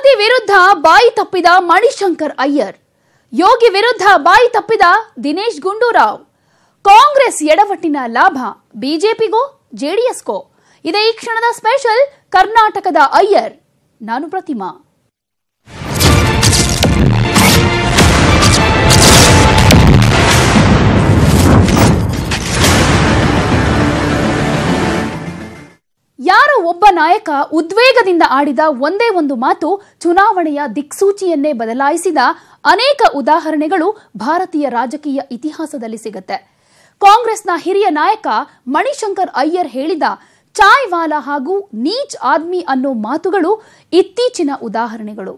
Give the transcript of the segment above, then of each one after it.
ಯೋಗಿ ವಿರುದ್ಧ ಬಾಯಿ ತಪ್ಪಿದ ಮಣಿಶಂಕರ್ ಅಯ್ಯರ್, ಯೋಗಿ ವಿರುದ್ಧ ಬಾಯಿ ತಪ್ಪಿದ ದಿನೇಶ್ ಗುಂಡೂರಾವ್. ಕಾಂಗ್ರೆಸ್ ಎಡವಟ್ಟಿನ ಲಾಭ ಬಿಜೆಪಿಗೋ ಜೆಡಿಎಸ್ಗೋ? ಇದೇ ಈ ಕ್ಷಣದ ಸ್ಪೆಷಲ್ ಕರ್ನಾಟಕದ ಅಯ್ಯರ್. ನಾನು ಪ್ರತಿಮಾ. ಯಾರೋ ಒಬ್ಬ ನಾಯಕ ಉದ್ವೇಗದಿಂದ ಆಡಿದ ಒಂದೇ ಒಂದು ಮಾತು ಚುನಾವಣೆಯ ದಿಕ್ಸೂಚಿಯನ್ನೇ ಬದಲಾಯಿಸಿದ ಅನೇಕ ಉದಾಹರಣೆಗಳು ಭಾರತೀಯ ರಾಜಕೀಯ ಇತಿಹಾಸದಲ್ಲಿ ಸಿಗುತ್ತೆ. ಕಾಂಗ್ರೆಸ್ನ ಹಿರಿಯ ನಾಯಕ ಮಣಿಶಂಕರ್ ಅಯ್ಯರ್ ಹೇಳಿದ ಚಾಯ್ ವಾಲಾ ಹಾಗೂ ನೀಚ್ ಆದ್ಮಿ ಅನ್ನೋ ಮಾತುಗಳು ಇತ್ತೀಚಿನ ಉದಾಹರಣೆಗಳು.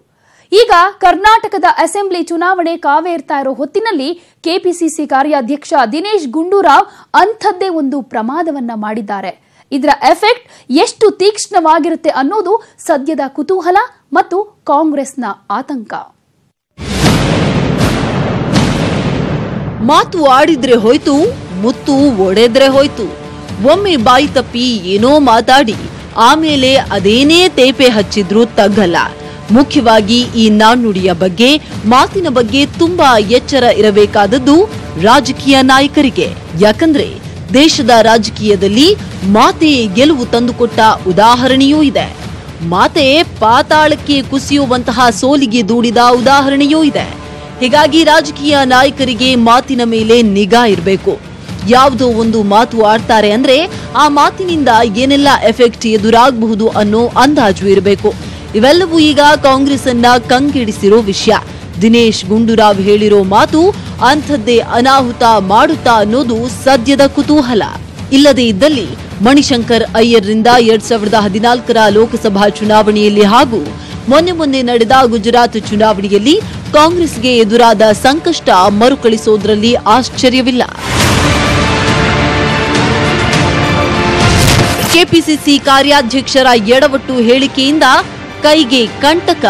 ಈಗ ಕರ್ನಾಟಕದ ಅಸೆಂಬ್ಲಿ ಚುನಾವಣೆ ಕಾವೇರ್ತಾ ಇರೋ ಹೊತ್ತಿನಲ್ಲಿ ಕೆಪಿಸಿಸಿ ಕಾರ್ಯಾಧ್ಯಕ್ಷ ದಿನೇಶ್ ಗುಂಡೂರಾವ್ ಅಂಥದ್ದೇ ಒಂದು ಪ್ರಮಾದವನ್ನ ಮಾಡಿದ್ದಾರೆ. ಇದರ ಎಫೆಕ್ಟ್ ಎಷ್ಟು ತೀಕ್ಷ್ಣವಾಗಿರುತ್ತೆ ಅನ್ನೋದು ಸದ್ಯದ ಕುತೂಹಲ ಮತ್ತು ಕಾಂಗ್ರೆಸ್ನ ಆತಂಕ. ಮಾತು ಆಡಿದ್ರೆ ಹೋಯ್ತು, ಮುತ್ತು ಒಡೆದ್ರೆ ಹೋಯ್ತು. ಒಮ್ಮೆ ಬಾಯಿ ತಪ್ಪಿ ಏನೋ ಮಾತಾಡಿ ಆಮೇಲೆ ಅದೇನೇ ತೇಪೆ ಹಚ್ಚಿದ್ರೂ ತಗ್ಗಲ್ಲ. ಮುಖ್ಯವಾಗಿ ಈ ನಾಣ್ಣುಡಿಯ ಬಗ್ಗೆ, ಮಾತಿನ ಬಗ್ಗೆ ತುಂಬಾ ಎಚ್ಚರ ಇರಬೇಕಾದದ್ದು ರಾಜಕೀಯ ನಾಯಕರಿಗೆ. ಯಾಕಂದ್ರೆ ದೇಶದ ರಾಜಕೀಯದಲ್ಲಿ ಮಾತೆ ಗೆಲುವು ತಂದುಕೊಟ್ಟ ಉದಾಹರಣೆಯೂ ಇದೆ. ಮಾತೆ ಪಾತಾಳಕ್ಕೆ ಕುಸಿಯುವಂತಹ ಸೋಲಿಗೆ ದೂಡಿದ ಉದಾಹರಣೆಯೂ ಇದೆ. ಹೀಗಾಗಿ ರಾಜಕೀಯ ನಾಯಕರಿಗೆ ಮಾತಿನ ಮೇಲೆ ನಿಗಾ ಇರಬೇಕು. ಯಾವುದೋ ಒಂದು ಮಾತು ಆಡ್ತಾರೆ ಅಂದ್ರೆ ಆ ಮಾತಿನಿಂದ ಏನೆಲ್ಲ ಎಫೆಕ್ಟ್ ಎದುರಾಗಬಹುದು ಅನ್ನೋ ಅಂದಾಜು ಇರಬೇಕು. ಇವೆಲ್ಲವೂ ಈಗ ಕಾಂಗ್ರೆಸ್ ಅನ್ನ ಕಂಗೆಡಿಸಿರೋ ವಿಷಯ. ದಿನೇಶ್ ಗುಂಡೂರಾವ್ ಹೇಳಿರೋ ಮಾತು ಅಂಥದ್ದೇ ಅನಾಹುತ ಮಾಡುತ್ತಾ ಅನ್ನೋದು ಸದ್ಯದ ಕುತೂಹಲ. ಇಲ್ಲದೇ ಇದ್ದಲ್ಲಿ ಮಣಿಶಂಕರ್ ಅಯ್ಯರ್ರಿಂದ 2014ರ ಲೋಕಸಭಾ ಚುನಾವಣೆಯಲ್ಲಿ ಹಾಗೂ ಮೊನ್ನೆ ನಡೆದ ಗುಜರಾತ್ ಚುನಾವಣೆಯಲ್ಲಿ ಕಾಂಗ್ರೆಸ್ಗೆ ಎದುರಾದ ಸಂಕಷ್ಟ ಮರುಕಳಿಸೋದ್ರಲ್ಲಿ ಆಶ್ಚರ್ಯವಿಲ್ಲ. ಕೆಪಿಸಿಸಿ ಕಾರ್ಯಾಧ್ಯಕ್ಷರ ಎಡವಟ್ಟು ಹೇಳಿಕೆಯಿಂದ ಕೈಗೆ ಕಂಟಕ.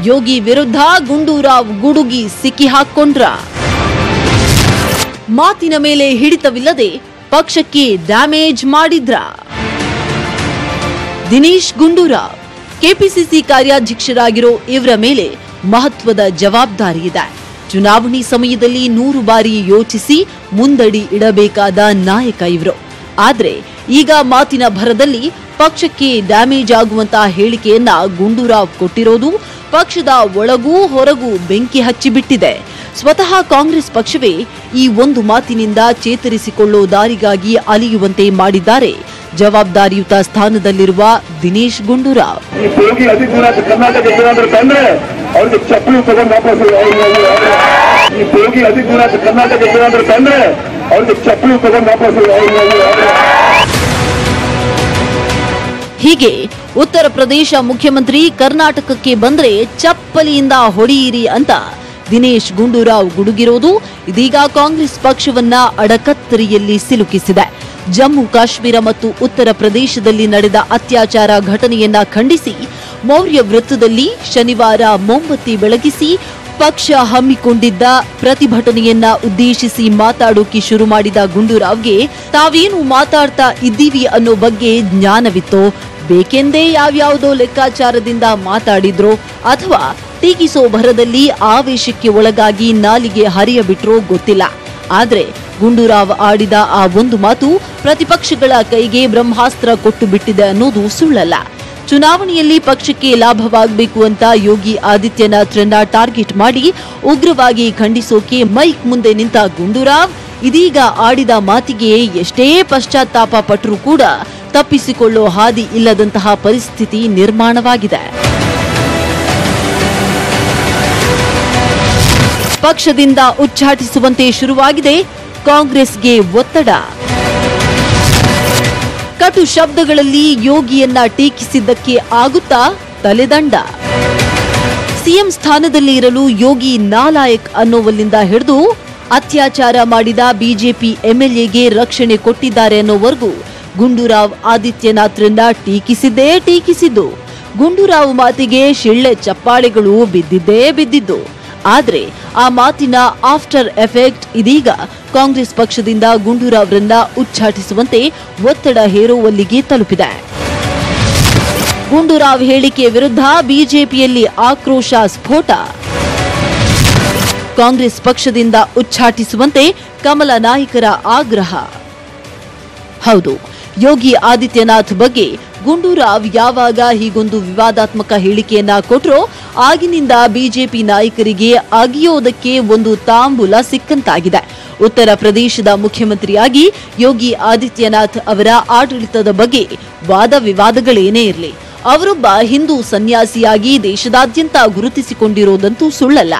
ಯೋಗಿ ವಿರುದ್ಧ ಗುಂಡೂರಾವ್ ಗುಡುಗಿ ಸಿಕ್ಕಿ ಹಾಕೊಂಡ್ರ. ಮಾತಿನ ಮೇಲೆ ಹಿಡಿತವಿಲ್ಲದೆ ಪಕ್ಷಕ್ಕೆ ಡ್ಯಾಮೇಜ್ ಮಾಡಿದ್ರ. ದಿನೇಶ್ ಗುಂಡೂರಾವ್ ಕೆಪಿಸಿಸಿ ಕಾರ್ಯಾಧ್ಯಕ್ಷರಾಗಿರೋ ಇವರ ಮೇಲೆ ಮಹತ್ವದ ಜವಾಬ್ದಾರಿ ಇದೆ. ಚುನಾವಣೆ ಸಮಯದಲ್ಲಿ 100 ಬಾರಿ ಯೋಚಿಸಿ ಮುಂದಡಿ ಇಡಬೇಕಾದ ನಾಯಕ ಇವರು. ಆದ್ರೆ ಈಗ ಮಾತಿನ ಭರದಲ್ಲಿ ಪಕ್ಷಕ್ಕೆ ಡ್ಯಾಮೇಜ್ ಆಗುವಂತಹ ಹೇಳಿಕೆಯನ್ನ ಗುಂಡೂರಾವ್ ಕೊಟ್ಟಿರೋದು ಪಕ್ಷದ ಒಳಗೂ ಹೊರಗೂ ಬೆಂಕಿ ಹಚ್ಚಿಬಿಟ್ಟಿದೆ. ಸ್ವತಃ ಕಾಂಗ್ರೆಸ್ ಪಕ್ಷವೇ ಈ ಒಂದು ಮಾತಿನಿಂದ ಚೇತರಿಸಿಕೊಳ್ಳೋ ದಾರಿಗಾಗಿ ಅಲಿಯುವಂತೆ ಮಾಡಿದ್ದಾರೆ ಜವಾಬ್ದಾರಿಯುತ ಸ್ಥಾನದಲ್ಲಿರುವ ದಿನೇಶ್ ಗುಂಡೂರಾವ್. ಹೀಗೆ ಉತ್ತರ ಪ್ರದೇಶ ಮುಖ್ಯಮಂತ್ರಿ ಕರ್ನಾಟಕಕ್ಕೆ ಬಂದ್ರೆ ಚಪ್ಪಲಿಯಿಂದ ಹೊಡೆಯಿರಿ ಅಂತ ದಿನೇಶ್ ಗುಂಡೂರಾವ್ ಗುಡುಗಿರೋದು ಇದೀಗ ಕಾಂಗ್ರೆಸ್ ಪಕ್ಷವನ್ನ ಅಡಕತ್ತರಿಯಲ್ಲಿ ಸಿಲುಕಿಸಿದೆ. ಜಮ್ಮು ಕಾಶ್ಮೀರ ಮತ್ತು ಉತ್ತರ ಪ್ರದೇಶದಲ್ಲಿ ನಡೆದ ಅತ್ಯಾಚಾರ ಘಟನೆಯನ್ನ ಖಂಡಿಸಿ ಮೌರ್ಯ ವೃತ್ತದಲ್ಲಿ ಶನಿವಾರ ಮೊಂಬತ್ತಿ ಬೆಳಗಿಸಿ ಪಕ್ಷ ಹಮ್ಮಿಕೊಂಡಿದ್ದ ಪ್ರತಿಭಟನೆಯನ್ನ ಉದ್ದೇಶಿಸಿ ಮಾತಾಡೋಕೆ ಶುರು ಮಾಡಿದ ಗುಂಡೂರಾವ್ಗೆ ತಾವೇನು ಮಾತಾಡ್ತಾ ಇದ್ದೀವಿ ಅನ್ನೋ ಬಗ್ಗೆ ಜ್ಞಾನವಿತ್ತೋ, ಬೇಕೆಂದೇ ಯಾವ್ಯಾವುದೋ ಲೆಕ್ಕಾಚಾರದಿಂದ ಮಾತಾಡಿದ್ರೋ ಅಥವಾ ಟೀಕಿಸೋ ಭರದಲ್ಲಿ ಆವೇಶಕ್ಕೆ ಒಳಗಾಗಿ ನಾಲಿಗೆ ಹರಿಯಬಿಟ್ರೋ ಗೊತ್ತಿಲ್ಲ. ಆದ್ರೆ ಗುಂಡೂರಾವ್ ಆಡಿದ ಆ ಒಂದು ಮಾತು ಪ್ರತಿಪಕ್ಷಗಳ ಕೈಗೆ ಬ್ರಹ್ಮಾಸ್ತ್ರ ಕೊಟ್ಟು ಬಿಟ್ಟಿದೆ ಅನ್ನೋದು ಸುಳ್ಳಲ್ಲ. ಚುನಾವಣೆಯಲ್ಲಿ ಪಕ್ಷಕ್ಕೆ ಲಾಭವಾಗಬೇಕು ಅಂತ ಯೋಗಿ ಆದಿತ್ಯನಾಥ್ರನ್ನ ಟಾರ್ಗೆಟ್ ಮಾಡಿ ಉಗ್ರವಾಗಿ ಖಂಡಿಸೋಕೆ ಮೈಕ್ ಮುಂದೆ ನಿಂತ ಗುಂಡೂರಾವ್ ಇದೀಗ ಆಡಿದ ಮಾತಿಗೆ ಎಷ್ಟೇ ಪಶ್ಚಾತ್ತಾಪ ಪಟ್ಟರೂ ಕೂಡ ತಪ್ಪಿಸಿಕೊಳ್ಳೋ ಹಾದಿ ಇಲ್ಲದಂತಹ ಪರಿಸ್ಥಿತಿ ನಿರ್ಮಾಣವಾಗಿದೆ. ಪಕ್ಷದಿಂದ ಉಚ್ಚಾಟಿಸುವಂತೆ ಶುರುವಾಗಿದೆ ಕಾಂಗ್ರೆಸ್ಗೆ ಒತ್ತಡ. ಕಟು ಶಬ್ದಗಳಲ್ಲಿ ಯೋಗಿಯನ್ನ ಟೀಕಿಸಿದ್ದಕ್ಕೆ ಆಗುತ್ತಾ ತಲೆದಂಡ. ಸಿಎಂ ಸ್ಥಾನದಲ್ಲಿ ಇರಲು ಯೋಗಿ ನಾಲಾಯಕ್ ಅನ್ನೋವಲ್ಲಿಂದ ಹಿಡಿದು ಅತ್ಯಾಚಾರ ಮಾಡಿದ ಬಿಜೆಪಿ ಎಂಎಲ್ಎಗೆ ರಕ್ಷಣೆ ಕೊಟ್ಟಿದ್ದಾರೆ ಅನ್ನೋವರೆಗೂ ಗುಂಡೂರಾವ್ ಆದಿತ್ಯನಾಥ್ರನ್ನ ಟೀಕಿಸಿದ್ದು. ಗುಂಡೂರಾವ್ ಮಾತಿಗೆ ಶಿಳ್ಳೆ ಚಪ್ಪಾಳೆಗಳು ಬಿದ್ದಿದ್ದು. ಆದ್ರೆ ಆ ಮಾತಿನ ಆಫ್ಟರ್ ಎಫೆಕ್ಟ್ ಇದೀಗ ಕಾಂಗ್ರೆಸ್ ಪಕ್ಷದಿಂದ ಗುಂಡೂರಾವ್ರನ್ನ ಉಚ್ಚಾಟಿಸುವಂತೆ ಒತ್ತಡ ಹೇರುವಲ್ಲಿಗೆ ತಲುಪಿದೆ. ಗುಂಡೂರಾವ್ ಹೇಳಿಕೆ ವಿರುದ್ಧ ಬಿಜೆಪಿಯಲ್ಲಿ ಆಕ್ರೋಶ ಸ್ಫೋಟ. ಕಾಂಗ್ರೆಸ್ ಪಕ್ಷದಿಂದ ಉಚ್ಚಾಟಿಸುವಂತೆ ಕಮಲ ನಾಯಕರ ಆಗ್ರಹ. ಹೌದು, ಯೋಗಿ ಆದಿತ್ಯನಾಥ್ ಬಗ್ಗೆ ಗುಂಡೂರಾವ್ ಯಾವಾಗ ಹೀಗೊಂದು ವಿವಾದಾತ್ಮಕ ಹೇಳಿಕೆಯನ್ನ ಕೊಟ್ರೋ ಆಗಿನಿಂದ ಬಿಜೆಪಿ ನಾಯಕರಿಗೆ ಅಗಿಯೋದಕ್ಕೆ ಒಂದು ತಾಂಬೂಲ ಸಿಕ್ಕಂತಾಗಿದೆ. ಉತ್ತರ ಪ್ರದೇಶದ ಮುಖ್ಯಮಂತ್ರಿಯಾಗಿ ಯೋಗಿ ಆದಿತ್ಯನಾಥ್ ಅವರ ಆಡಳಿತದ ಬಗ್ಗೆ ವಾದ ವಿವಾದಗಳೇನೇ ಇರಲಿ, ಅವರೊಬ್ಬ ಹಿಂದೂ ಸನ್ಯಾಸಿಯಾಗಿ ದೇಶದಾದ್ಯಂತ ಗುರುತಿಸಿಕೊಂಡಿರೋದಂತೂ ಸುಳ್ಳಲ್ಲ.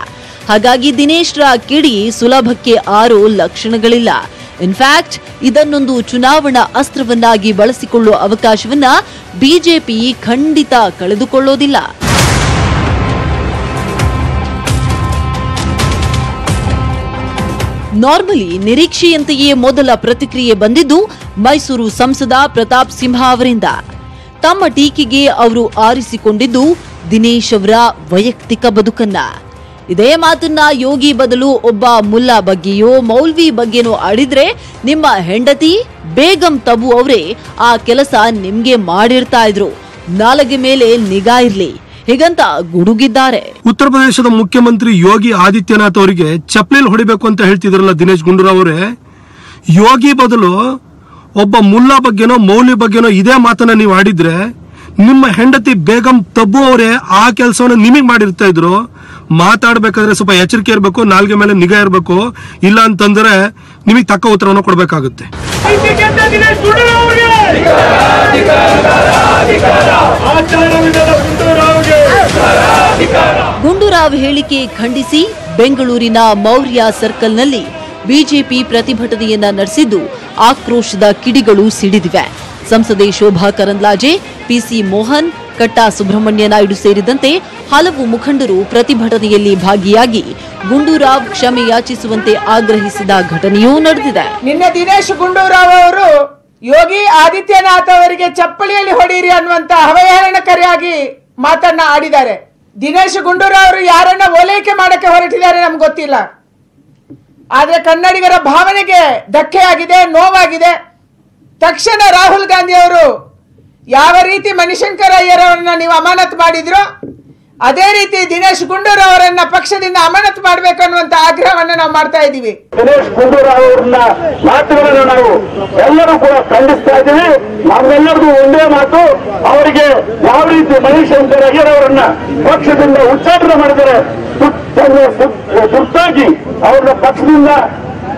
ಹಾಗಾಗಿ ದಿನೇಶ್ರ ಕಿಡಿ ಸುಲಭಕ್ಕೆ ಆರೋ ಲಕ್ಷಣಗಳಿಲ್ಲ. ಇನ್ಫ್ಯಾಕ್ಟ್ ಇದನ್ನೊಂದು ಚುನಾವಣಾ ಅಸ್ತ್ರವನ್ನಾಗಿ ಬಳಸಿಕೊಳ್ಳುವ ಅವಕಾಶವನ್ನ ಬಿಜೆಪಿ ಖಂಡಿತ ಕಳೆದುಕೊಳ್ಳೋದಿಲ್ಲ. ನಾರ್ಮಲಿ ನಿರೀಕ್ಷೆಯಂತೆಯೇ ಮೊದಲ ಪ್ರತಿಕ್ರಿಯೆ ಬಂದಿದ್ದು ಮೈಸೂರು ಸಂಸದ ಪ್ರತಾಪ್ ಸಿಂಹ ಅವರಿಂದ. ತಮ್ಮ ಟೀಕೆಗೆ ಅವರು ಆರಿಸಿಕೊಂಡಿದ್ದು ದಿನೇಶ್ ಅವರ ವೈಯಕ್ತಿಕ ಬದುಕನ್ನ. ಇದೇ ಮಾತನ್ನ ಯೋಗಿ ಬದಲು ಒಬ್ಬ ಮುಲ್ಲಾ ಬಗ್ಗೆಯೋ ಮೌಲ್ವಿ ಬಗ್ಗೆನೋ ಆಡಿದ್ರೆ ನಿಮ್ಮ ಹೆಂಡತಿ ಬೇಗಂ ತಬು ಅವರೇ ಆ ಕೆಲಸ ನಿಮ್ಗೆ ಮಾಡಿರ್ತಾ ಇದ್ರು. ನಾಲಗೆ ಮೇಲೆ ನಿಗಾ ಇರ್ಲಿ ಹೀಗಂತ ಗುಡುಗಿದ್ದಾರೆ. ಉತ್ತರ ಪ್ರದೇಶದ ಮುಖ್ಯಮಂತ್ರಿ ಯೋಗಿ ಆದಿತ್ಯನಾಥ್ ಅವರಿಗೆ ಚಪ್ಪಲಿ ಹೊಡಿಬೇಕು ಅಂತ ಹೇಳ್ತಿದ್ರಲ್ಲ ದಿನೇಶ್ ಗುಂಡೂರಾವ್ ಅವರೇ, ಯೋಗಿ ಬದಲು ಒಬ್ಬ ಮುಲ್ಲಾ ಬಗ್ಗೆನೋ ಮೌಲ್ವಿ ಬಗ್ಗೆನೋ ಇದೇ ಮಾತನ್ನ ನೀವು ಆಡಿದ್ರೆ ನಿಮ್ಮ ಹೆಂಡತಿ ಬೇಗಂ ತಬ್ಬು ಅವರೇ ಆ ಕೆಲಸವನ್ನ ನಿಮಗೆ ಮಾಡಿರ್ತಾ ಇದ್ರು. ಮಾತಾಡ್ಬೇಕಾದ್ರೆ ಸ್ವಲ್ಪ ಎಚ್ಚರಿಕೆ ಇರಬೇಕು, ನಾಲ್ಗೆ ಮೇಲೆ ನಿಗಾ ಇರಬೇಕು, ಇಲ್ಲ ಅಂತಂದ್ರೆ ನಿಮಗೆ ತಕ್ಕ ಉತ್ತರವನ್ನು ಕೊಡಬೇಕಾಗುತ್ತೆ. ಗುಂಡೂರಾವ್ ಹೇಳಿಕೆ ಖಂಡಿಸಿ ಬೆಂಗಳೂರಿನ ಮೌರ್ಯ ಸರ್ಕಲ್ನಲ್ಲಿ ಬಿಜೆಪಿ ಪ್ರತಿಭಟನೆಯನ್ನ ನಡೆಸಿದ್ದು ಆಕ್ರೋಶದ ಕಿಡಿಗಳು ಸಿಡಿದಿವೆ. ಸಂಸದೆ ಶೋಭಾ ಕರಂದ್ಲಾಜೆ, ಪಿಸಿ ಮೋಹನ್, ಕಟ್ಟಾ ಸುಬ್ರಹ್ಮಣ್ಯ ನಾಯ್ಡು ಸೇರಿದಂತೆ ಹಲವು ಮುಖಂಡರು ಪ್ರತಿಭಟನೆಯಲ್ಲಿ ಭಾಗಿಯಾಗಿ ಗುಂಡೂರಾವ್ ಕ್ಷಮೆ ಯಾಚಿಸುವಂತೆ ಆಗ್ರಹಿಸಿದ ಘಟನೆಯೂ ನಡೆದಿದೆ. ನಿನ್ನೆ ದಿನೇಶ್ ಗುಂಡೂರಾವ್ ಅವರು ಯೋಗಿ ಆದಿತ್ಯನಾಥ್ ಅವರಿಗೆ ಚಪ್ಪಲಿಯಲ್ಲಿ ಹೊಡೀರಿ ಅನ್ನುವಂತ ಅವಹೇಳನಕಾರಿಯಾಗಿ ಮಾತನ್ನ ಆಡಿದ್ದಾರೆ. ದಿನೇಶ್ ಗುಂಡೂರಾವ್ ಅವರು ಯಾರನ್ನ ಓಲೈಕೆ ಮಾಡಕ್ಕೆ ಹೊರಟಿದ್ದಾರೆ ನಮ್ಗೆ ಗೊತ್ತಿಲ್ಲ, ಆದ್ರೆ ಕನ್ನಡಿಗರ ಭಾವನೆಗೆ ಧಕ್ಕೆಯಾಗಿದೆ, ನೋವಾಗಿದೆ. ತಕ್ಷಣ ರಾಹುಲ್ ಗಾಂಧಿ ಅವರು ಯಾವ ರೀತಿ ಮಣಿಶಂಕರ್ ಅಯ್ಯರವರನ್ನ ನೀವು ಅಮಾನತು ಮಾಡಿದ್ರೋ ಅದೇ ರೀತಿ ದಿನೇಶ್ ಗುಂಡೂರಾವ್ ಅವರನ್ನ ಪಕ್ಷದಿಂದ ಅಮಾನತು ಮಾಡಬೇಕು ಅನ್ನುವಂತ ಆಗ್ರಹವನ್ನು ನಾವು ಮಾಡ್ತಾ ಇದ್ದೀವಿ. ದಿನೇಶ್ ಗುಂಡೂರಾವ್ ಅವರನ್ನ ಮಾತುಗಳನ್ನು ನಾವು ಎಲ್ಲರೂ ಕೂಡ ಖಂಡಿಸ್ತಾ ಇದ್ದೀವಿ. ನಮ್ಮೆಲ್ಲರಿಗೂ ಒಂದೇ ಮಾತು, ಅವರಿಗೆ ಯಾವ ರೀತಿ ಮಣಿಶಂಕರ್ ಅಯ್ಯರವರನ್ನ ಪಕ್ಷದಿಂದ ಉಚ್ಚಾಟನೆ ಮಾಡಿದರೆ ತುರ್ತಾಗಿ ಅವ್ರನ್ನ ಪಕ್ಷದಿಂದ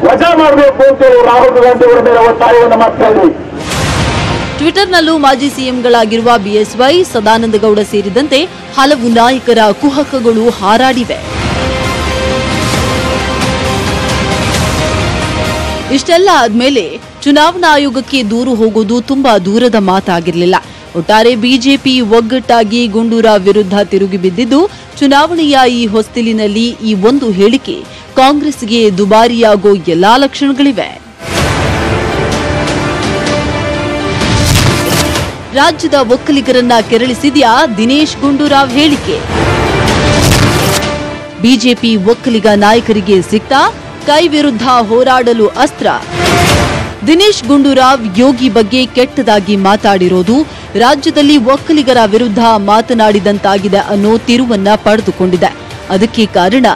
ವಜಾ ಮಾಡಬೇಕು ಅಂತ ರಾಹುಲ್ ಗಾಂಧಿ ಅವರ ಮೇಲೆ ಒತ್ತಾಯವನ್ನು ಮಾಡ್ತಾ ಇದ್ದೀವಿ. ಟ್ವಿಟರ್ನಲ್ಲೂ ಮಾಜಿ ಸಿಎಂಗಳಾಗಿರುವ ಬಿಎಸ್ವೈ, ಸದಾನಂದಗೌಡ ಸೇರಿದಂತೆ ಹಲವು ನಾಯಕರ ಕುಹಕಗಳು ಹಾರಾಡಿವೆ. ಇಷ್ಟೆಲ್ಲ ಆದ್ಮೇಲೆ ಚುನಾವಣಾ ಆಯೋಗಕ್ಕೆ ದೂರು ಹೋಗೋದು ತುಂಬಾ ದೂರದ ಮಾತಾಗಿರಲಿಲ್ಲ. ಒಟ್ಟಾರೆ ಬಿಜೆಪಿ ಒಗ್ಗಟ್ಟಾಗಿ ಗುಂಡೂರಾವ್ ವಿರುದ್ಧ ತಿರುಗಿ ಬಿದ್ದಿದ್ದು ಚುನಾವಣೆಯ ಈ ಹೊಸ್ತಿಲಿನಲ್ಲಿ ಈ ಒಂದು ಹೇಳಿಕೆ ಕಾಂಗ್ರೆಸ್ಗೆ ದುಬಾರಿಯಾಗೋ ಎಲ್ಲಾ ಲಕ್ಷಣಗಳಿವೆ. ರಾಜ್ಯದ ಒಕ್ಕಲಿಗರನ್ನ ಕೆರಳಿಸಿದ್ಯಾ ದಿನೇಶ್ ಗುಂಡೂರಾವ್ ಹೇಳಿಕೆ? ಬಿಜೆಪಿ ಒಕ್ಕಲಿಗ ನಾಯಕರಿಗೆ ಸಿಕ್ತಾ ಕೈ ವಿರುದ್ಧ ಹೋರಾಡಲು ಅಸ್ತ್ರ? ದಿನೇಶ್ ಗುಂಡೂರಾವ್ ಯೋಗಿ ಬಗ್ಗೆ ಕೆಟ್ಟದಾಗಿ ಮಾತಾಡಿರೋದು ರಾಜ್ಯದಲ್ಲಿ ಒಕ್ಕಲಿಗರ ವಿರುದ್ಧ ಮಾತನಾಡಿದಂತಾಗಿದೆ ಅನ್ನೋ ತಿರುವನ್ನ ಪಡೆದುಕೊಂಡಿದೆ. ಅದಕ್ಕೆ ಕಾರಣ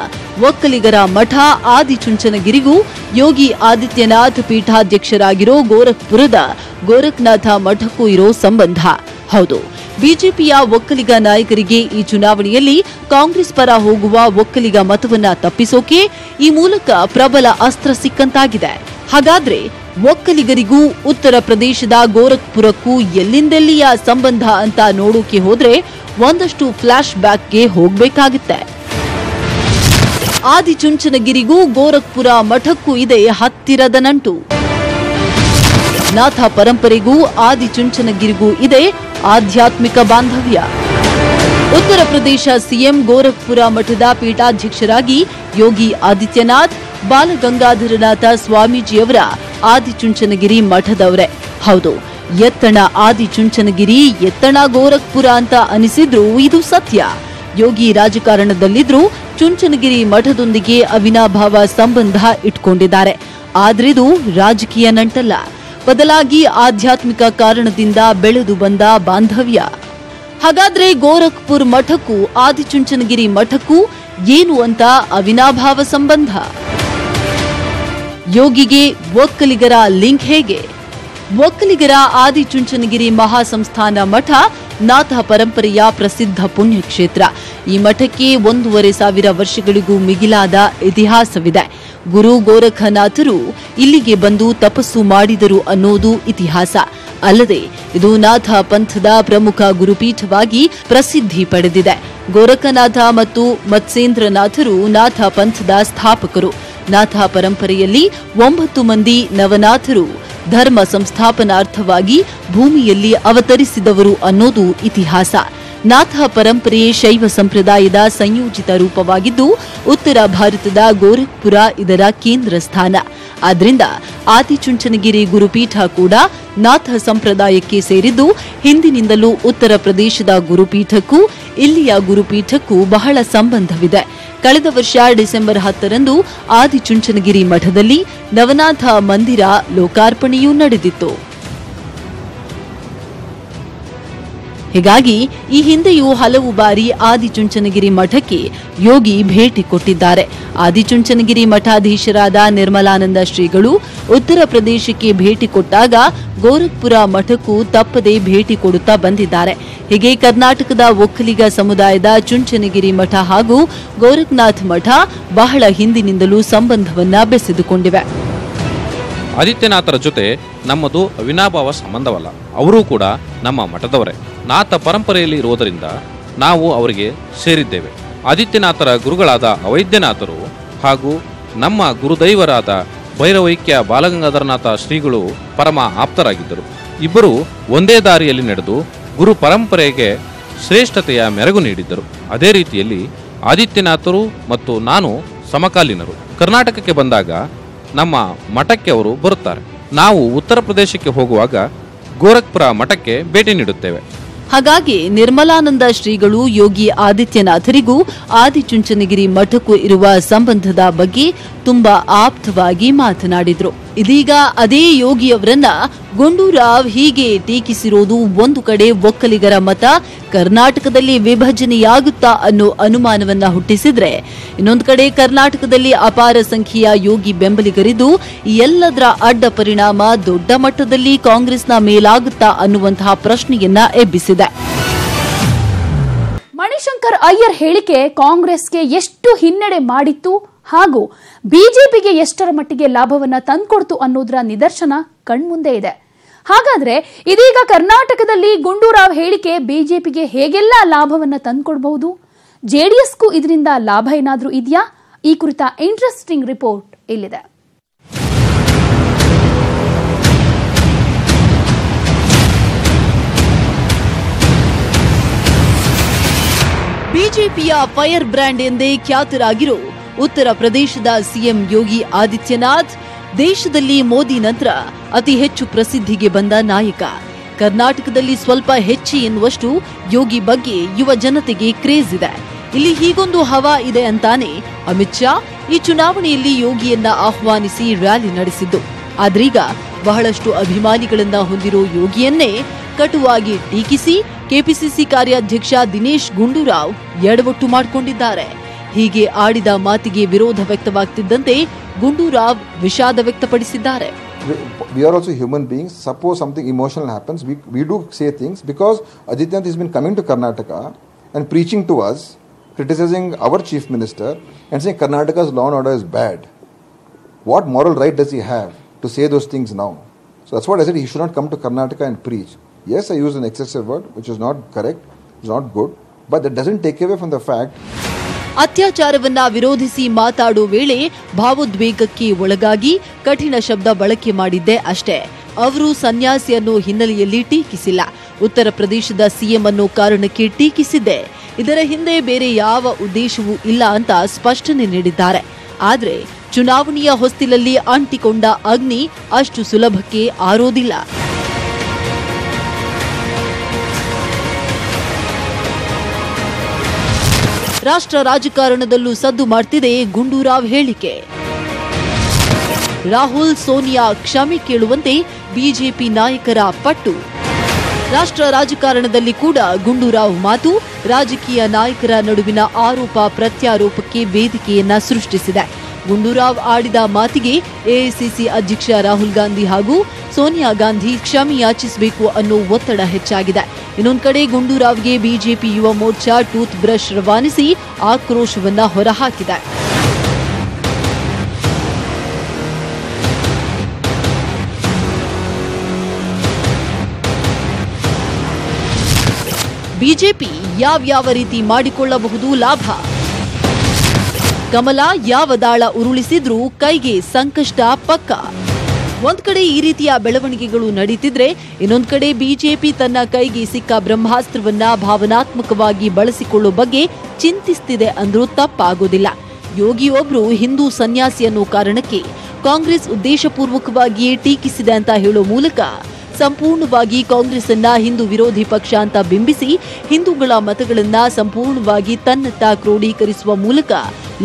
ಒಕ್ಕಲಿಗರ ಮಠ ಆದಿಚುಂಚನಗಿರಿಗೂ ಯೋಗಿ ಆದಿತ್ಯನಾಥ್ ಪೀಠಾಧ್ಯಕ್ಷರಾಗಿರೋ ಗೋರಖ್ಪುರದ ಗೋರಖ್ನಾಥ ಮಠಕ್ಕೂ ಇರೋ ಸಂಬಂಧ. ಹೌದು, ಬಿಜೆಪಿಯ ಒಕ್ಕಲಿಗ ನಾಯಕರಿಗೆ ಈ ಚುನಾವಣೆಯಲ್ಲಿ ಕಾಂಗ್ರೆಸ್ ಪರ ಹೋಗುವ ಒಕ್ಕಲಿಗ ಮತವನ್ನ ತಪ್ಪಿಸೋಕೆ ಈ ಮೂಲಕ ಪ್ರಬಲ ಅಸ್ತ್ರ ಸಿಕ್ಕಂತಾಗಿದೆ. ಹಾಗಾದ್ರೆ ಒಕ್ಕಲಿಗರಿಗೂ ಉತ್ತರ ಪ್ರದೇಶದ ಗೋರಖ್ಪುರಕ್ಕೂ ಎಲ್ಲಿಂದೆಲ್ಲಿಯ ಸಂಬಂಧ ಅಂತ ನೋಡೋಕೆ ಹೋದ್ರೆ ಒಂದಷ್ಟು ಫ್ಲಾಶ್ ಬ್ಯಾಕ್ಗೆ ಹೋಗ್ಬೇಕಾಗುತ್ತೆ. ಆದಿಚುಂಚನಗಿರಿಗೂ ಗೋರಖ್ಪುರ ಮಠಕ್ಕೂ ಇದೆ ಹತ್ತಿರದ ನಂಟು. ನಾಥ ಪರಂಪರೆಗೂ ಆದಿಚುಂಚನಗಿರಿಗೂ ಇದೆ ಆಧ್ಯಾತ್ಮಿಕ ಬಾಂಧವ್ಯ. ಉತ್ತರ ಪ್ರದೇಶ ಸಿಎಂ ಗೋರಖ್ಪುರ ಮಠದ ಪೀಠಾಧ್ಯಕ್ಷರಾಗಿ ಯೋಗಿ ಆದಿತ್ಯನಾಥ್, ಬಾಲಗಂಗಾಧರನಾಥ ಸ್ವಾಮೀಜಿಯವರ ಆದಿಚುಂಚನಗಿರಿ ಮಠದವರೇ. ಹೌದು, ಎತ್ತಣ ಆದಿಚುಂಚನಗಿರಿ, ಎತ್ತಣ ಗೋರಖ್ಪುರ ಅಂತ ಅನಿಸಿದ್ರು ಇದು ಸತ್ಯ. ಯೋಗಿ ರಾಜಕಾರಣದಲ್ಲಿದ್ರು ಚುಂಚನಗಿರಿ ಮಠದೊಂದಿಗೆ ಅವಿನಾಭಾವ ಸಂಬಂಧ ಇಟ್ಕೊಂಡಿದ್ದಾರೆ. ಆದ್ರಿದು ರಾಜಕೀಯ ನಂಟಲ್ಲ, ಬದಲಾಗಿ ಆಧ್ಯಾತ್ಮಿಕ ಕಾರಣದಿಂದ ಬೆಳೆದು ಬಂದ ಬಾಂಧವ್ಯ. ಹಾಗಾದ್ರೆ ಗೋರಖ್ಪುರ್ ಮಠಕ್ಕೂ ಆದಿಚುಂಚನಗಿರಿ ಮಠಕ್ಕೂ ಏನು ಅಂತ ಅವಿನಾಭಾವ ಸಂಬಂಧ? ಯೋಗಿಗೆ ಒಕ್ಕಲಿಗರ ಲಿಂಕ್ ಹೇಗೆ? ಒಕ್ಕಲಿಗರ ಆದಿಚುಂಚನಗಿರಿ ಮಹಾಸಂಸ್ಥಾನ ಮಠ ನಾಥ ಪರಂಪರೆಯ ಪ್ರಸಿದ್ಧ ಪುಣ್ಯಕ್ಷೇತ್ರ. ಈ ಮಠಕ್ಕೆ 1,500 ವರ್ಷಗಳಿಗೂ ಮಿಗಿಲಾದ ಇತಿಹಾಸವಿದೆ. ಗುರು ಗೋರಖನಾಥರು ಇಲ್ಲಿಗೆ ಬಂದು ತಪಸ್ಸು ಮಾಡಿದರು ಅನ್ನೋದು ಇತಿಹಾಸ. ಅಲ್ಲದೆ ಇದು ನಾಥ ಪಂಥದ ಪ್ರಮುಖ ಗುರುಪೀಠವಾಗಿ ಪ್ರಸಿದ್ಧಿ ಪಡೆದಿದೆ. ಗೋರಖನಾಥ ಮತ್ತು ಮತ್ಸೇಂದ್ರನಾಥರು ನಾಥ ಪಂಥದ ಸ್ಥಾಪಕರು. ನಾಥ ಪರಂಪರೆಯಲ್ಲಿ 9 ಮಂದಿ ನವನಾಥರು ಧರ್ಮ ಸಂಸ್ಥಾಪನಾರ್ಥವಾಗಿ ಭೂಮಿಯಲ್ಲಿ ಅವತರಿಸಿದವರು ಅನ್ನೋದು ಇತಿಹಾಸ. ನಾಥ ಪರಂಪರೆ ಶೈವ ಸಂಪ್ರದಾಯದ ಸಂಯೋಜಿತ ರೂಪವಾಗಿದ್ದು ಉತ್ತರ ಭಾರತದ ಗೋರಖ್ಪುರ ಇದರ ಕೇಂದ್ರ ಸ್ಥಾನ. ಆದ್ರಿಂದ ಆದಿಚುಂಚನಗಿರಿ ಗುರುಪೀಠ ಕೂಡ ನಾಥ ಸಂಪ್ರದಾಯಕ್ಕೆ ಸೇರಿದ್ದು ಹಿಂದಿನಿಂದಲೂ ಉತ್ತರ ಪ್ರದೇಶದ ಗುರುಪೀಠಕ್ಕೂ ಇಲ್ಲಿಯ ಗುರುಪೀಠಕ್ಕೂ ಬಹಳ ಸಂಬಂಧವಿದೆ. ಕಳೆದ ವರ್ಷ ಡಿಸೆಂಬರ್ 10ರಂದು ಆದಿಚುಂಚನಗಿರಿ ಮಠದಲ್ಲಿ ನವನಾಥ ಮಂದಿರ ಲೋಕಾರ್ಪಣೆಯೂ ನಡೆದಿತ್ತು. ಹೀಗಾಗಿ ಈ ಹಿಂದೆಯೂ ಹಲವು ಬಾರಿ ಆದಿಚುಂಚನಗಿರಿ ಮಠಕ್ಕೆ ಯೋಗಿ ಭೇಟಿ ಕೊಟ್ಟಿದ್ದಾರೆ. ಆದಿಚುಂಚನಗಿರಿ ಮಠಾಧೀಶರಾದ ನಿರ್ಮಲಾನಂದ ಶ್ರೀಗಳು ಉತ್ತರ ಪ್ರದೇಶಕ್ಕೆ ಭೇಟಿ ಕೊಟ್ಟಾಗ ಗೋರಖ್ಪುರ ಮಠಕ್ಕೂ ತಪ್ಪದೇ ಭೇಟಿ ಕೊಡುತ್ತಾ ಬಂದಿದ್ದಾರೆ. ಹೀಗೆ ಕರ್ನಾಟಕದ ಒಕ್ಕಲಿಗ ಸಮುದಾಯದ ಚುಂಚನಗಿರಿ ಮಠ ಹಾಗೂ ಗೋರಖನಾಥ್ ಮಠ ಬಹಳ ಹಿಂದಿನಿಂದಲೂ ಸಂಬಂಧವನ್ನ ಬೆಸೆದುಕೊಂಡಿವೆ. ಆದಿತ್ಯನಾಥರ ಜೊತೆ ನಮ್ಮದು ಅವಿನಾಭಾವ ಸಂಬಂಧವಲ್ಲ. ಅವರೂ ಕೂಡ ನಮ್ಮ ಮಠದವರೇ. ನಾಥ ಪರಂಪರೆಯಲ್ಲಿ ಇರುವುದರಿಂದ ನಾವು ಅವರಿಗೆ ಸೇರಿದ್ದೇವೆ. ಆದಿತ್ಯನಾಥರ ಗುರುಗಳಾದ ಅವೈದ್ಯನಾಥರು ಹಾಗೂ ನಮ್ಮ ಗುರುದೈವರಾದ ಭೈರವೈಕ್ಯ ಬಾಲಗಂಗಾಧರನಾಥ ಶ್ರೀಗಳು ಪರಮ ಆಪ್ತರಾಗಿದ್ದರು. ಇಬ್ಬರು ಒಂದೇ ದಾರಿಯಲ್ಲಿ ನಡೆದು ಗುರು ಪರಂಪರೆಗೆ ಶ್ರೇಷ್ಠತೆಯ ಮೆರಗು ನೀಡಿದ್ದರು. ಅದೇ ರೀತಿಯಲ್ಲಿ ಆದಿತ್ಯನಾಥರು ಮತ್ತು ನಾನು ಸಮಕಾಲೀನರು. ಕರ್ನಾಟಕಕ್ಕೆ ಬಂದಾಗ ನಮ್ಮ ಮಠಕ್ಕೆ ಅವರು ಬರುತ್ತಾರೆ. ನಾವು ಉತ್ತರ ಪ್ರದೇಶಕ್ಕೆ ಹೋಗುವಾಗ ಗೋರಖ್ಪುರ ಮಠಕ್ಕೆ ಭೇಟಿ ನೀಡುತ್ತೇವೆ. ಹಾಗಾಗಿ ನಿರ್ಮಲಾನಂದ ಶ್ರೀಗಳು ಯೋಗಿ ಆದಿತ್ಯನಾಥರಿಗೂ ಆದಿಚುಂಚನಗಿರಿ ಮಠಕ್ಕೂ ಇರುವ ಸಂಬಂಧದ ಬಗ್ಗೆ ತುಂಬಾ ಆಪ್ತವಾಗಿ ಮಾತನಾಡಿದ್ರು. ಇದೀಗ ಅದೇ ಯೋಗಿಯವರನ್ನ ಗುಂಡೂರಾವ್ ಹೀಗೆ ಟೀಕಿಸಿರೋದು ಒಂದು ಕಡೆ ಒಕ್ಕಲಿಗರ ಮತ ಕರ್ನಾಟಕದಲ್ಲಿ ವಿಭಜನೆಯಾಗುತ್ತಾ ಅನ್ನೋ ಅನುಮಾನವನ್ನ ಹುಟ್ಟಿಸಿದ್ರೆ, ಇನ್ನೊಂದು ಕಡೆ ಕರ್ನಾಟಕದಲ್ಲಿ ಅಪಾರ ಸಂಖ್ಯೆಯ ಯೋಗಿ ಬೆಂಬಲಿಗರಿದ್ದು ಎಲ್ಲದರ ಅಡ್ಡ ಪರಿಣಾಮ ದೊಡ್ಡ ಮಟ್ಟದಲ್ಲಿ ಕಾಂಗ್ರೆಸ್ನ ಮೇಲಾಗುತ್ತಾ ಅನ್ನುವಂತಹ ಪ್ರಶ್ನೆಯನ್ನ ಎಬ್ಬಿಸಿದೆ. ಮಣಿಶಂಕರ್ ಅಯ್ಯರ್ ಹೇಳಿಕೆ ಕಾಂಗ್ರೆಸ್ಗೆ ಎಷ್ಟು ಹಿನ್ನಡೆ ಮಾಡಿತ್ತು ಹಾಗೂ ಬಿಜೆಪಿಗೆ ಎಷ್ಟರ ಮಟ್ಟಿಗೆ ಲಾಭವನ್ನ ತಂದ್ಕೊಡ್ತು ಅನ್ನೋದರ ನಿದರ್ಶನ ಕಣ್ಮುಂದೆ ಇದೆ. ಹಾಗಾದ್ರೆ ಇದೀಗ ಕರ್ನಾಟಕದಲ್ಲಿ ಗುಂಡೂರಾವ್ ಹೇಳಿಕೆ ಬಿಜೆಪಿಗೆ ಹೇಗೆಲ್ಲ ಲಾಭವನ್ನ ತಂದ್ಕೊಡ್ಬಹುದು? ಜೆಡಿಎಸ್ಗೂ ಇದರಿಂದ ಲಾಭ ಏನಾದ್ರೂ ಇದೆಯಾ? ಈ ಕುರಿತ ಇಂಟ್ರೆಸ್ಟಿಂಗ್ ರಿಪೋರ್ಟ್ ಇಲ್ಲಿದೆ. ಬಿಜೆಪಿಯ ಫೈರ್ ಬ್ರ್ಯಾಂಡ್ ಎಂದೇ ಖ್ಯಾತರಾಗಿರೋ ಉತ್ತರ ಪ್ರದೇಶದ ಸಿಎಂ ಯೋಗಿ ಆದಿತ್ಯನಾಥ್ ದೇಶದಲ್ಲಿ ಮೋದಿ ನಂತರ ಅತಿ ಹೆಚ್ಚು ಪ್ರಸಿದ್ಧಿಗೆ ಬಂದ ನಾಯಕ. ಕರ್ನಾಟಕದಲ್ಲಿ ಸ್ವಲ್ಪ ಹೆಚ್ಚೆ ಎನ್ನುವಷ್ಟು ಯೋಗಿ ಬಗ್ಗೆ ಯುವ ಜನತೆಗೆ ಕ್ರೇಜ್ ಇದೆ. ಇಲ್ಲಿ ಹೀಗೊಂದು ಹವಾ ಇದೆ ಅಂತಾನೆ ಅಮಿತ್ ಶಾ ಈ ಚುನಾವಣೆಯಲ್ಲಿ ಯೋಗಿಯನ್ನ ಆಹ್ವಾನಿಸಿ ರ್ಯಾಲಿ ನಡೆಸಿದ್ದು. ಆದ್ರೀಗ ಬಹಳಷ್ಟು ಅಭಿಮಾನಿಗಳನ್ನ ಹೊಂದಿರೋ ಯೋಗಿಯನ್ನೇ ಕಟುವಾಗಿ ಟೀಕಿಸಿ ಕೆಪಿಸಿಸಿ ಕಾರ್ಯಾಧ್ಯಕ್ಷ ದಿನೇಶ್ ಗುಂಡೂರಾವ್ ಎಡವಟ್ಟು ಮಾಡಿಕೊಂಡಿದ್ದಾರೆ. ಹೀಗೆ ಆಡಿದ ಮಾತಿಗೆ ವಿರೋಧ ವ್ಯಕ್ತವಾಗ್ತಿದ್ದಂತೆ ಗುಂಡೂರಾವ್ ವಿಷಾದ ವ್ಯಕ್ತಪಡಿಸಿದ್ದಾರೆ. We are also human beings. Suppose something emotional happens, we do say things because Adityanath has been coming to Karnataka and preaching to us, criticizing our chief minister and saying Karnataka's law and order is bad. What moral right does he have to say those things now? So that's what I said, he should not come to Karnataka and preach. Yes, I used an excessive word which is not correct, it's not good, but that doesn't take away from the fact ಅತ್ಯಾಚಾರವನ್ನ ವಿರೋಧಿಸಿ ಮಾತಾಡೋ ವೇಳೆ ಭಾವೋದ್ವೇಗಕ್ಕೆ ಒಳಗಾಗಿ ಕಠಿಣ ಶಬ್ದ ಬಳಕೆ ಮಾಡಿದ್ದೆ ಅಷ್ಟೇ. ಅವರು ಸನ್ಯಾಸಿ ಅನ್ನೋ ಹಿನ್ನೆಲೆಯಲ್ಲಿ ಟೀಕಿಸಿಲ್ಲ. ಉತ್ತರ ಪ್ರದೇಶದ ಸಿಎಂ ಅನ್ನೋ ಕಾರಣಕ್ಕೆ ಟೀಕಿಸಿದ್ದೆ. ಇದರ ಹಿಂದೆ ಬೇರೆ ಯಾವ ಉದ್ದೇಶವೂ ಇಲ್ಲ ಅಂತ ಸ್ಪಷ್ಟನೆ ನೀಡಿದ್ದಾರೆ. ಆದ್ರೆ ಚುನಾವಣೆಯ ಹೊಸ್ತಿಲಲ್ಲಿ ಅಂಟಿಕೊಂಡ ಅಗ್ನಿ ಅಷ್ಟು ಸುಲಭಕ್ಕೆ ಆರೋದಿಲ್ಲ. ರಾಷ್ಟ್ರ ರಾಜಕಾರಣದಲ್ಲೂ ಸದ್ದು ಮಾಡ್ತಿದೆ ಗುಂಡೂರಾವ್ ಹೇಳಿಕೆ. ರಾಹುಲ್ ಸೋನಿಯಾ ಕ್ಷಮೆ ಕೇಳುವಂತೆ ಬಿಜೆಪಿ ನಾಯಕರ ಪಟ್ಟು. ರಾಷ್ಟ್ರ ರಾಜಕಾರಣದಲ್ಲಿ ಕೂಡ ಗುಂಡೂರಾವ್ ಮಾತು ರಾಜಕೀಯ ನಾಯಕರ ನಡುವಿನ ಆರೋಪ ಪ್ರತ್ಯಾರೋಪಕ್ಕೆ ವೇದಿಕೆಯನ್ನ ಸೃಷ್ಟಿಸಿದೆ. ಗುಂಡೂರಾವ್ ಆಡಿದ ಮಾತಿಗೆ ಎಐಸಿಸಿ ಅಧ್ಯಕ್ಷ ರಾಹುಲ್ ಗಾಂಧಿ ಹಾಗೂ ಸೋನಿಯಾ ಗಾಂಧಿ ಕ್ಷಮೆ ಯಾಚಿಸಬೇಕು ಅನ್ನೋ ಒತ್ತಡ ಹೆಚ್ಚಾಗಿದೆ. ಇನ್ನೊಂದು ಕಡೆ ಗುಂಡೂರಾವ್ಗೆ BJP Yuva Morcha tooth brush ರವಾನಿಸಿ ಆಕ್ರೋಶವನ್ನ ಹೊರಹಾಕಿದೆ. BJP ಯಾವ್ಯಾವ ರೀತಿ ಮಾಡಿಕೊಳ್ಳಬಹುದು ಲಾಭ? ಕಮಲ ಯಾವ ದಾಳ ಉರುಳಿಸಿದ್ರೂ ಕೈಗೆ ಸಂಕಷ್ಟ ಪಕ್ಕ. ಒಂದ್ ಕಡೆ ಈ ರೀತಿಯ ಬೆಳವಣಿಗೆಗಳು ನಡೀತಿದ್ರೆ ಇನ್ನೊಂದ್ ಕಡೆ ಬಿಜೆಪಿ ತನ್ನ ಕೈಗೆ ಸಿಕ್ಕ ಬ್ರಹ್ಮಾಸ್ತ್ರವನ್ನ ಭಾವನಾತ್ಮಕವಾಗಿ ಬಳಸಿಕೊಳ್ಳೋ ಬಗ್ಗೆ ಚಿಂತಿಸ್ತಿದೆ ಅಂದ್ರೂ ತಪ್ಪಾಗೋದಿಲ್ಲ. ಯೋಗಿ ಒಬ್ರು ಹಿಂದೂ ಸನ್ಯಾಸಿ ಅನ್ನೋ ಕಾರಣಕ್ಕೆ ಕಾಂಗ್ರೆಸ್ ಉದ್ದೇಶಪೂರ್ವಕವಾಗಿಯೇ ಟೀಕಿಸಿದೆ ಅಂತ ಹೇಳೋ ಮೂಲಕ ಸಂಪೂರ್ಣವಾಗಿ ಕಾಂಗ್ರೆಸ್ ಅನ್ನ ಹಿಂದೂ ವಿರೋಧಿ ಪಕ್ಷ ಅಂತ ಬಿಂಬಿಸಿ ಹಿಂದೂಗಳ ಮತಗಳನ್ನ ಸಂಪೂರ್ಣವಾಗಿ ತನ್ನತ್ತ ಕ್ರೋಢೀಕರಿಸುವ ಮೂಲಕ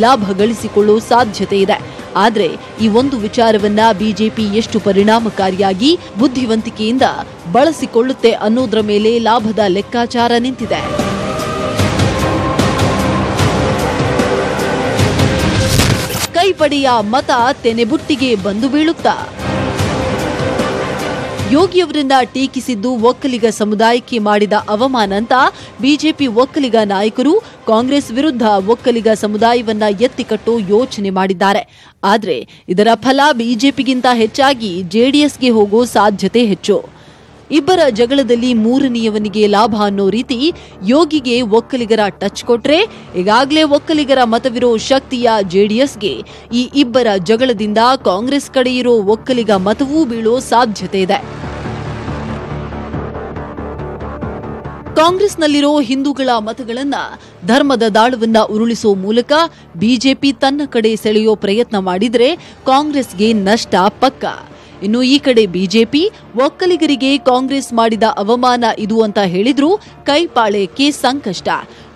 ಲಾಭ ಗಳಿಸಿಕೊಳ್ಳೋ ಸಾಧ್ಯತೆ ಇದೆ. ಆದ್ರೆ ಈ ಒಂದು ವಿಚಾರವನ್ನ ಬಿಜೆಪಿ ಎಷ್ಟು ಪರಿಣಾಮಕಾರಿಯಾಗಿ ಬುದ್ಧಿವಂತಿಕೆಯಿಂದ ಬಳಸಿಕೊಳ್ಳುತ್ತೆ ಅನ್ನೋದ್ರ ಮೇಲೆ ಲಾಭದ ಲೆಕ್ಕಾಚಾರ ನಿಂತಿದೆ. ಕೈಪಡೆಯ ಮತ ತೆನೆಬುಟ್ಟಿಗೆ ಬಂದು ಬೀಳುತ್ತಾ? ಯೋಗಿಯವರನ್ನ ಟೀಕಿಸಿದ್ದು ಒಕ್ಕಲಿಗ ಸಮುದಾಯಕ್ಕೆ ಮಾಡಿದ ಅವಮಾನ ಅಂತ ಬಿಜೆಪಿ ಒಕ್ಕಲಿಗ ನಾಯಕರು ಕಾಂಗ್ರೆಸ್ ವಿರುದ್ಧ ಒಕ್ಕಲಿಗ ಸಮುದಾಯವನ್ನ ಎತ್ತಿಕಟ್ಟೋ ಯೋಚನೆ ಮಾಡಿದ್ದಾರೆ. ಆದ್ರೆ ಇದರ ಫಲ ಬಿಜೆಪಿಗಿಂತ ಹೆಚ್ಚಾಗಿ ಜೆಡಿಎಸ್ಗೆ ಹೋಗೋ ಸಾಧ್ಯತೆ ಹೆಚ್ಚು. ಇಬ್ಬರ ಜಗಳದಲ್ಲಿ ಮೂರನೆಯವನಿಗೆ ಲಾಭ ಅನ್ನೋ ರೀತಿ ಯೋಗಿಗೆ ಒಕ್ಕಲಿಗರ ಟಚ್ ಕೊಟ್ರೆ ಈಗಾಗಲೇ ಒಕ್ಕಲಿಗರ ಮತವಿರೋ ಶಕ್ತಿಯ ಜೆಡಿಎಸ್ಗೆ ಈ ಇಬ್ಬರ ಜಗಳದಿಂದ ಕಾಂಗ್ರೆಸ್ ಕಡೆ ಇರೋ ಒಕ್ಕಲಿಗ ಮತವೂ ಬೀಳೋ ಸಾಧ್ಯತೆ ಇದೆ. ಕಾಂಗ್ರೆಸ್ನಲ್ಲಿರೋ ಹಿಂದೂಗಳ ಮತಗಳನ್ನ ಧರ್ಮದ ದಾಳವನ್ನ ಉರುಳಿಸೋ ಮೂಲಕ ಬಿಜೆಪಿ ತನ್ನ ಕಡೆ ಸೆಳೆಯೋ ಪ್ರಯತ್ನ ಮಾಡಿದ್ರೆ ಕಾಂಗ್ರೆಸ್ಗೆ ನಷ್ಟ ಪಕ್ಕ. ಇನ್ನು ಈ ಕಡೆ ಬಿಜೆಪಿ ಒಕ್ಕಲಿಗರಿಗೆ ಕಾಂಗ್ರೆಸ್ ಮಾಡಿದ ಅವಮಾನ ಇದು ಅಂತ ಹೇಳಿದ್ರು ಕೈಪಾಳ್ಯಕ್ಕೆ ಸಂಕಷ್ಟ.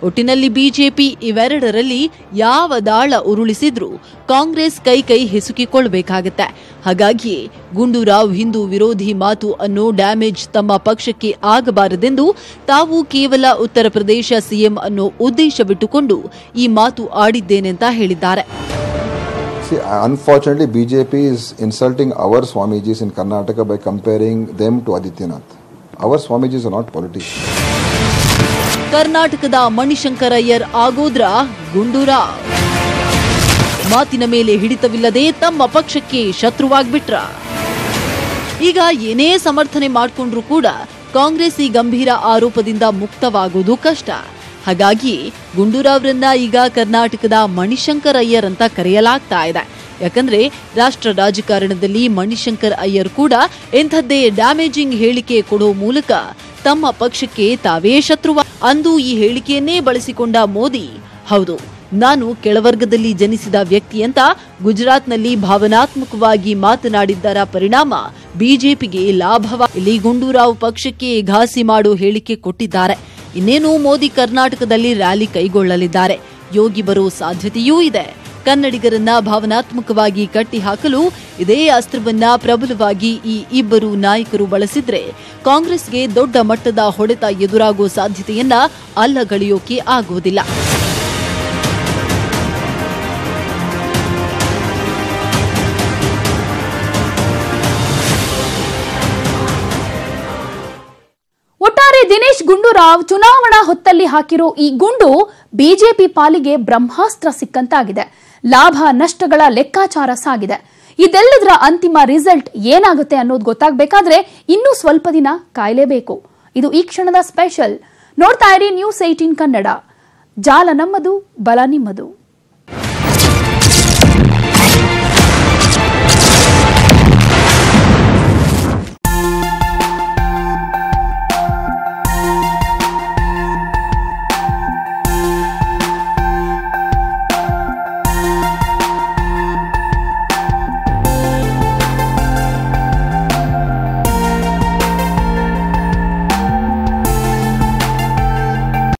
ಒಟ್ಟಿನಲ್ಲಿ ಬಿಜೆಪಿ ಇವೆರಡರಲ್ಲಿ ಯಾವ ದಾಳ ಉರುಳಿಸಿದ್ರೂ ಕಾಂಗ್ರೆಸ್ ಕೈ ಹಿಸುಕಿಕೊಳ್ಳಬೇಕಾಗತ್ತೆ. ಹಾಗಾಗಿ ಗುಂಡೂರಾವ್ ಹಿಂದೂ ವಿರೋಧಿ ಮಾತು ಅನ್ನೋ ಡ್ಯಾಮೇಜ್ ತಮ್ಮ ಪಕ್ಷಕ್ಕೆ ಆಗಬಾರದೆಂದು ತಾವು ಕೇವಲ ಉತ್ತರ ಪ್ರದೇಶ ಸಿಎಂ ಅನ್ನೋ ಉದ್ದೇಶವಿಟ್ಟುಕೊಂಡು ಈ ಮಾತು ಆಡಿದ್ದೇನೆಂತ ಹೇಳಿದ್ದಾರೆ. See, unfortunately, BJP is insulting our Swamijis in Karnataka by comparing them to Adityanath. Our Swamijis are not politicians. ಕರ್ನಾಟಕದ ಮಣಿಶಂಕರ ಅಯ್ಯರ್ ಆಗೋದ್ರ ಗುಂಡೂರಾವ್ ಮಾತಿನ ಮೇಲೆ ಹಿಡಿತವಿಲ್ಲದೆ ತಮ್ಮ ಪಕ್ಷಕ್ಕೆ ಶತ್ರುವಾಗ್ಬಿಟ್ರ. ಈಗ ಏನೇ ಸಮರ್ಥನೆ ಮಾಡಿಕೊಂಡ್ರೂ ಕೂಡ ಕಾಂಗ್ರೆಸ್ ಈ ಗಂಭೀರ ಆರೋಪದಿಂದ ಮುಕ್ತವಾಗೋದು ಕಷ್ಟ. ಹಾಗಾಗಿ ಗುಂಡೂರಾವ್ರನ್ನ ಈಗ ಕರ್ನಾಟಕದ ಮಣಿಶಂಕರ್ ಅಯ್ಯರ್ ಅಂತ ಕರೆಯಲಾಗ್ತಾ ಇದೆ. ಯಾಕಂದ್ರೆ ರಾಷ್ಟ್ರ ರಾಜಕಾರಣದಲ್ಲಿ ಮಣಿಶಂಕರ್ ಅಯ್ಯರ್ ಕೂಡ ಎಂಥದ್ದೇ ಡ್ಯಾಮೇಜಿಂಗ್ ಹೇಳಿಕೆ ಕೊಡೋ ಮೂಲಕ ತಮ್ಮ ಪಕ್ಷಕ್ಕೆ ತಾವೇ ಶತ್ರುವ. ಅಂದು ಈ ಹೇಳಿಕೆಯನ್ನೇ ಬಳಸಿಕೊಂಡ ಮೋದಿ, ಹೌದು ನಾನು ಕೆಳವರ್ಗದಲ್ಲಿ ಜನಿಸಿದ ವ್ಯಕ್ತಿ ಅಂತ ಗುಜರಾತ್ನಲ್ಲಿ ಭಾವನಾತ್ಮಕವಾಗಿ ಮಾತನಾಡಿದ್ದರ ಪರಿಣಾಮ ಬಿಜೆಪಿಗೆ ಲಾಭವ. ಇಲ್ಲಿ ಗುಂಡೂರಾವ್ ಪಕ್ಷಕ್ಕೆ ಘಾಸಿ ಮಾಡೋ ಹೇಳಿಕೆ ಕೊಟ್ಟಿದ್ದಾರೆ. ಇನ್ನೇನು ಮೋದಿ ಕರ್ನಾಟಕದಲ್ಲಿ ರ್ಯಾಲಿ ಕೈಗೊಳ್ಳಲಿದ್ದಾರೆ. ಯೋಗಿ ಬರೋ ಸಾಧ್ಯತೆಯೂ ಇದೆ. ಕನ್ನಡಿಗರನ್ನ ಭಾವನಾತ್ಮಕವಾಗಿ ಕಟ್ಟಿಹಾಕಲು ಇದೇ ಅಸ್ತ್ರವನ್ನ ಪ್ರಬಲವಾಗಿ ಈ ಇಬ್ಬರು ನಾಯಕರು ಬಳಸಿದ್ರೆ ಕಾಂಗ್ರೆಸ್ಗೆ ದೊಡ್ಡ ಮಟ್ಟದ ಹೊಡೆತ ಎದುರಾಗೋ ಸಾಧ್ಯತೆಯನ್ನ ಅಲ್ಲಗಳೆಯೋಕೆ ಆಗೋದಿಲ್ಲ. ಒಟ್ಟಾರೆ ದಿನೇಶ್ ಗುಂಡೂರಾವ್ ಚುನಾವಣಾ ಹೊತ್ತಲ್ಲಿ ಹಾಕಿರೋ ಈ ಗುಂಡು ಬಿಜೆಪಿ ಪಾಲಿಗೆ ಬ್ರಹ್ಮಾಸ್ತ್ರ ಸಿಕ್ಕಂತಾಗಿದೆ. ಲಾಭ ನಷ್ಟಗಳ ಲೆಕ್ಕಾಚಾರ ಸಾಗಿದೆ. ಇದೆಲ್ಲದರ ಅಂತಿಮ ರಿಸಲ್ಟ್ ಏನಾಗುತ್ತೆ ಅನ್ನೋದು ಗೊತ್ತಾಗಬೇಕಾದ್ರೆ ಇನ್ನೂ ಸ್ವಲ್ಪ ದಿನ ಕಾಯಲೇಬೇಕು. ಇದು ಈ ಕ್ಷಣದ ಸ್ಪೆಷಲ್. ನೋಡ್ತಾ ಇರಿ ನ್ಯೂಸ್ 18 ಕನ್ನಡ. ಜಾಲ ನಮ್ಮದು, ಬಲ ನಿಮ್ಮದು.